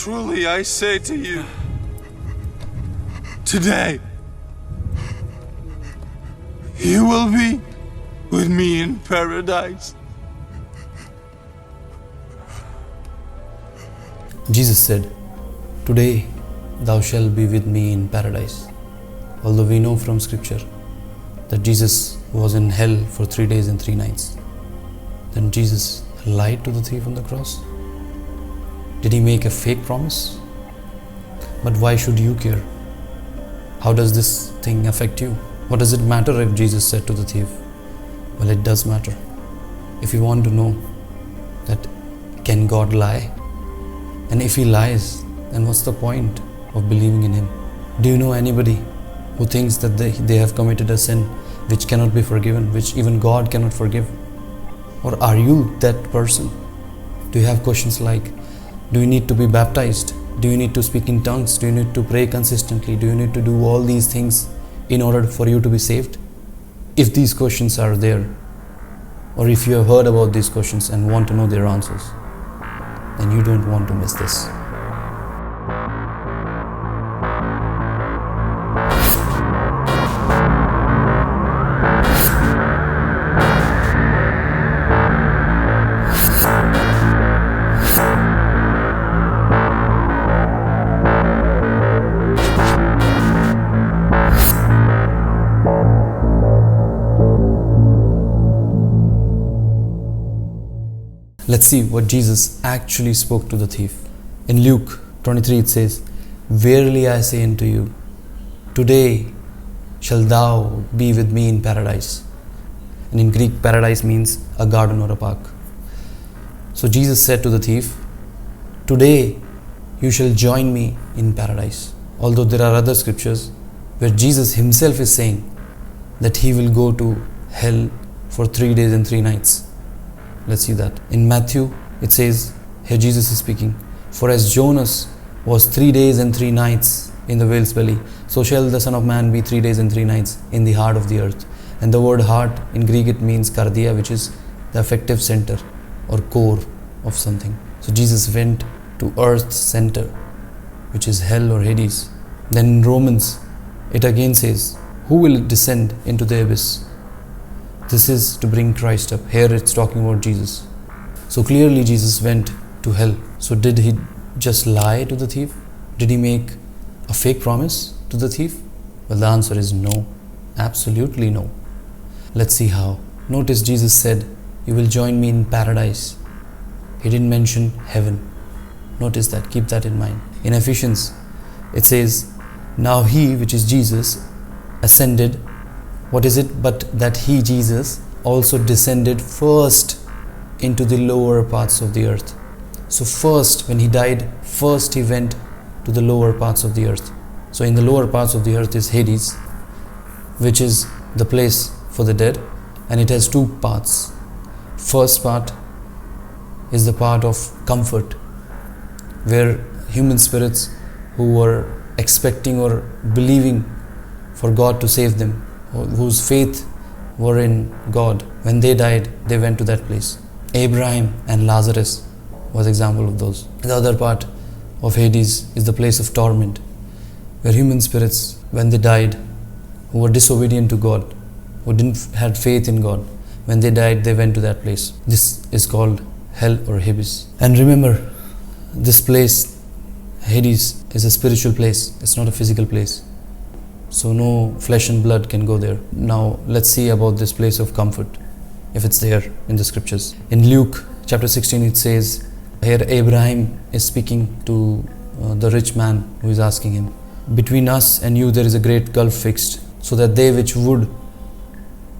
Truly I say to you, today you will be with me in paradise. Jesus said, "Today thou shalt be with me in paradise." Although we know from scripture that Jesus was in hell for 3 days and 3 nights, then Jesus lied to the thief on the cross? Did he make a fake promise? But why should you care? How does this thing affect you? What does it matter if Jesus said to the thief? Well, it does matter. If you want to know that can God lie? And if he lies, then what's the point of believing in him? Do you know anybody who thinks that they have committed a sin which cannot be forgiven, which even God cannot forgive? Or are you that person? Do you have questions like, do you need to be baptized? Do you need to speak in tongues? Do you need to pray consistently? Do you need to do all these things in order for you to be saved? If these questions are there, or if you have heard about these questions and want to know their answers, then you don't want to miss this. Let's see what Jesus actually spoke to the thief. In Luke 23 it says, "Verily I say unto you, today shalt thou be with me in paradise." And in Greek, paradise means a garden or a park. So Jesus said to the thief, "Today you shall join me in paradise." Although there are other scriptures where Jesus himself is saying that he will go to hell for 3 days and 3 nights. Let's see that. In Matthew, it says, here Jesus is speaking, "For as Jonas was 3 days and 3 nights in the whale's belly, so shall the Son of Man be 3 days and 3 nights in the heart of the earth." And the word heart, in Greek it means kardia, which is the affective center or core of something. So Jesus went to earth's center, which is hell or Hades. Then in Romans, it again says, "Who will descend into the abyss?" This is to bring Christ up. Here it's talking about Jesus. So clearly Jesus went to hell. So did he just lie to the thief? Did he make a fake promise to the thief? Well, the answer is no. Absolutely no. Let's see how. Notice Jesus said, "You will join me in paradise." He didn't mention heaven. Notice that. Keep that in mind. In Ephesians, it says, "Now he," which is Jesus, "ascended." What is it but that he, Jesus, also descended first into the lower parts of the earth. So first, when he died, first he went to the lower parts of the earth. So in the lower parts of the earth is Hades, which is the place for the dead, and it has 2 parts. First part is the part of comfort, where human spirits who were expecting or believing for God to save them, whose faith were in God, when they died, they went to that place. Abraham and Lazarus was example of those. The other part of Hades is the place of torment, where human spirits, when they died, who were disobedient to God, who had faith in God, when they died, they went to that place. This is called hell or Hades. And remember, this place, Hades, is a spiritual place. It's not a physical place. So no flesh and blood can go there. Now let's see about this place of comfort, if it's there in the scriptures. In Luke chapter 16 it says, here Abraham is speaking to the rich man who is asking him, "Between us and you there is a great gulf fixed, so that they which would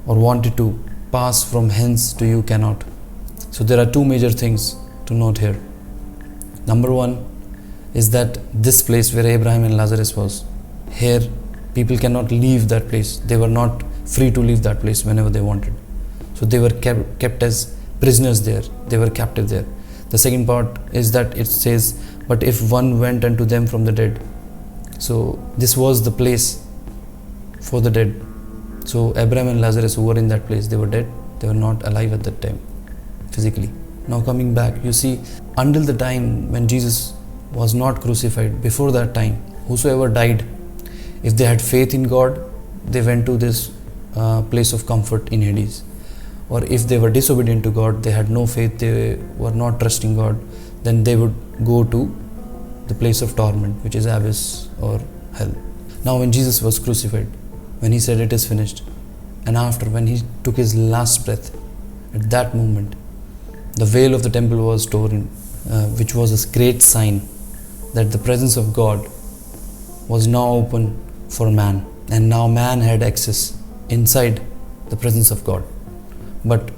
or wanted to pass from hence to you cannot." So there are 2 major things to note here. Number 1 is that this place where Abraham and Lazarus was, here people cannot leave that place. They were not free to leave that place whenever they wanted. So they were kept as prisoners there. They were captive there. The second part is that it says, "But if one went unto them from the dead." So this was the place for the dead. So Abraham and Lazarus, who were in that place, they were dead. They were not alive at that time, physically. Now coming back, you see, until the time when Jesus was not crucified, before that time, whosoever died, if they had faith in God, they went to this place of comfort in Hades. Or if they were disobedient to God, they had no faith, they were not trusting God, then they would go to the place of torment, which is abyss or hell. Now when Jesus was crucified, when he said it is finished, and after when he took his last breath, at that moment, the veil of the temple was torn, which was a great sign that the presence of God was now open for man, and now man had access inside the presence of God. But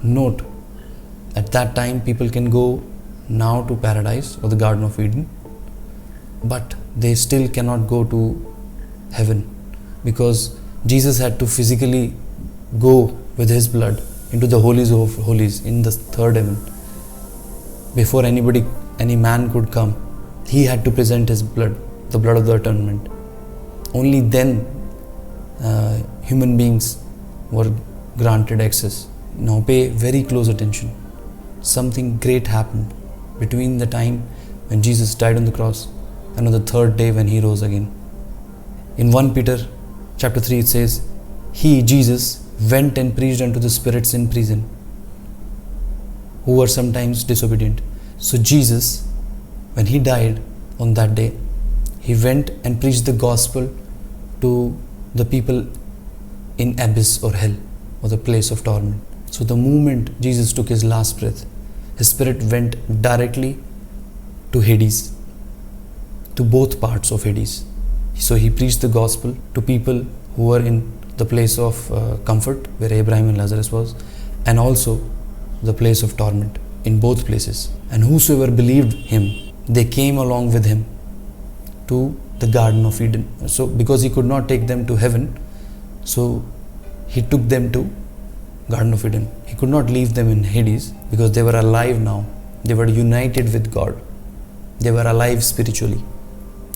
note, at that time people can go now to paradise or the Garden of Eden, but they still cannot go to heaven, because Jesus had to physically go with his blood into the holies of holies in the third heaven. Before any man could come, he had to present his blood, the blood of the atonement. Only then human beings were granted access. Now pay very close attention. Something great happened between the time when Jesus died on the cross and on the third day when he rose again. In 1 Peter chapter 3 it says, he, Jesus, went and preached unto the spirits in prison, who were sometimes disobedient. So Jesus, when he died on that day, he went and preached the gospel to the people in abyss or hell, or the place of torment. So the moment Jesus took his last breath, his spirit went directly to Hades, to both parts of Hades. So he preached the gospel to people who were in the place of comfort, where Abraham and Lazarus was, and also the place of torment, in both places. And whosoever believed him, they came along with him to the Garden of Eden. So because he could not take them to heaven, so he took them to Garden of Eden. He could not leave them in Hades, because they were alive now. They were united with God. They were alive spiritually.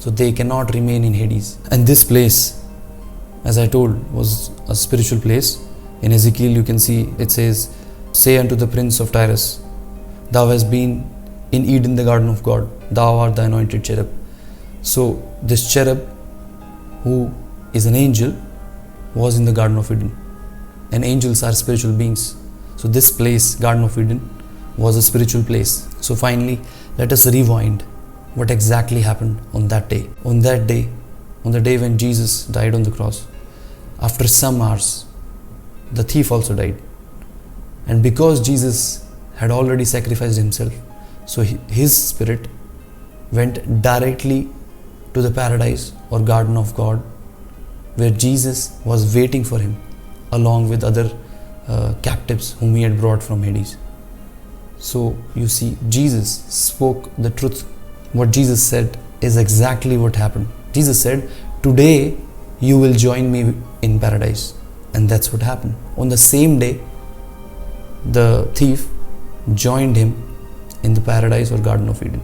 So they cannot remain in Hades. And this place, as I told, was a spiritual place. In Ezekiel you can see it says, say unto the prince of Tyrus, thou hast been in Eden, the garden of God. Thou art the anointed cherub. So this cherub, who is an angel, was in the Garden of Eden. And angels are spiritual beings. So this place, Garden of Eden, was a spiritual place. So finally, let us rewind what exactly happened on that day. On that day, on the day when Jesus died on the cross, after some hours, the thief also died. And because Jesus had already sacrificed himself, so his spirit went directly to the paradise or garden of God, where Jesus was waiting for him, along with other captives whom he had brought from Hades. So you see, Jesus spoke the truth. What Jesus said is exactly what happened. Jesus said, today you will join me in paradise. And that's what happened. On the same day, the thief joined him in the paradise or Garden of Eden.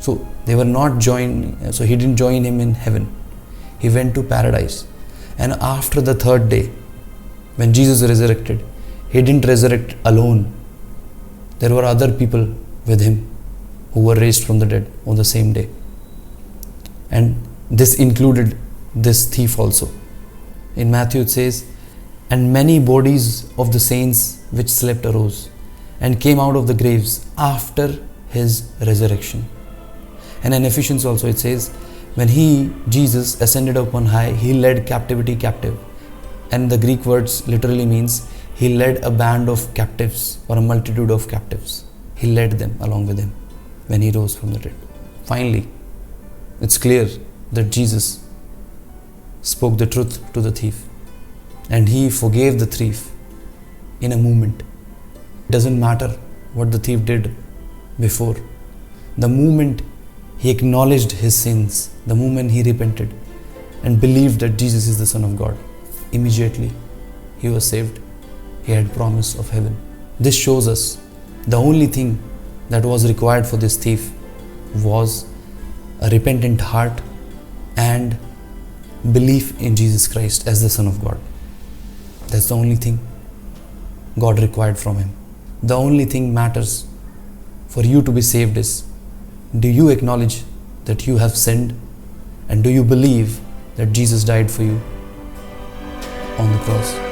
So they were not joined, so he didn't join him in heaven. He went to paradise. And after the third day, when Jesus resurrected, he didn't resurrect alone. There were other people with him who were raised from the dead on the same day. And this included this thief also. In Matthew it says, and many bodies of the saints which slept arose and came out of the graves after his resurrection. And in Ephesians also it says, when he, Jesus, ascended up on high, he led captivity captive. And the Greek words literally means he led a band of captives or a multitude of captives. He led them along with him when he rose from the dead. Finally, it's clear that Jesus spoke the truth to the thief, and he forgave the thief in a moment. It doesn't matter what the thief did before. The moment he acknowledged his sins, the moment he repented and believed that Jesus is the Son of God, immediately he was saved. He had promise of heaven. This shows us the only thing that was required for this thief was a repentant heart and belief in Jesus Christ as the Son of God. That's the only thing God required from him. The only thing matters for you to be saved is Do you acknowledge that you have sinned? And do you believe that Jesus died for you on the cross?